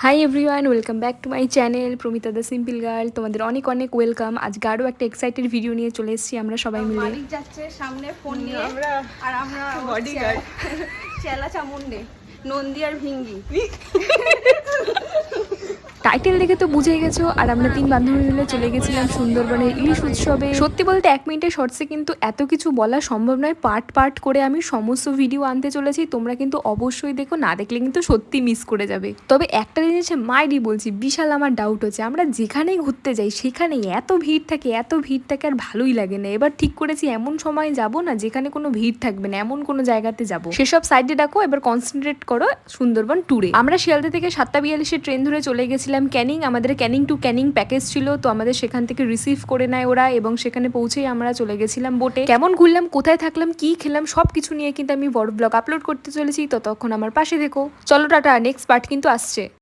Hi everyone, welcome back to my channel Promita the simple girl. তোমাদের অনেক অনেক welcome. আজকে আরও একটা এক্সাইটেড ভিডিও নিয়ে চলে এসেছি আমরা সবাই মিলে। মালিক যাচ্ছে সামনে ফোন নিয়ে, আর আমরা বডিগার্ড চেলা চামুন্ডে নন্দী আর ভিঙ্গি। টাইটেল দেখে তো বুঝেই গেছো। আর আমরা 3 বান্ধবী মিলে চলে গেছিলাম সুন্দরবনের ইলিশ উৎসবে। সত্যি বলতে 1 মিনিটের শর্টসে কিন্তু এত কিছু বলা সম্ভব নয়। পার্ট পার্ট করে আমি সমস্ত ভিডিও আনতে চলেছি, তোমরা কিন্তু অবশ্যই দেখো, না দেখলে কিন্তু সত্যি মিস করে যাবে। তবে একটা জিনিসে মাইরি বলছি, বিশাল আমার ডাউট হচ্ছে, আমরা যেখানেই ঘুরতে যাই সেখানেই এত ভিড় থাকে আর ভালোই লাগে না। এবার ঠিক করেছি এমন সময় যাব না যেখানে কোনো ভিড় থাকবে না, এমন কোনো জায়গাতে যাব। সেসব সাইডে ডাকো, এবার কনসেন্ট্রেট করো সুন্দরবন ট্যুরে। আমরা শিয়ালদা থেকে 7:42 ট্রেন ধরে চলে গেছিলাম ক্যানিং। আমাদের ক্যানিং টু ক্যানিং প্যাকেজ ছিল, তো আমাদের সেখান থেকে রিসিভ করে নেয় ওরা, এবং সেখানে পৌঁছেই আমরা চলে গেছিলাম বোটে। কেমন ঘুরলাম, কোথায় থাকলাম, কি খেলাম, সবকিছু নিয়ে কিন্তু আমি বড় ব্লগ আপলোড করতে চলেছি। ততক্ষণ আমার পাশে থেকো। চলো টাটা, নেক্সট পার্ট কিন্তু আসছে।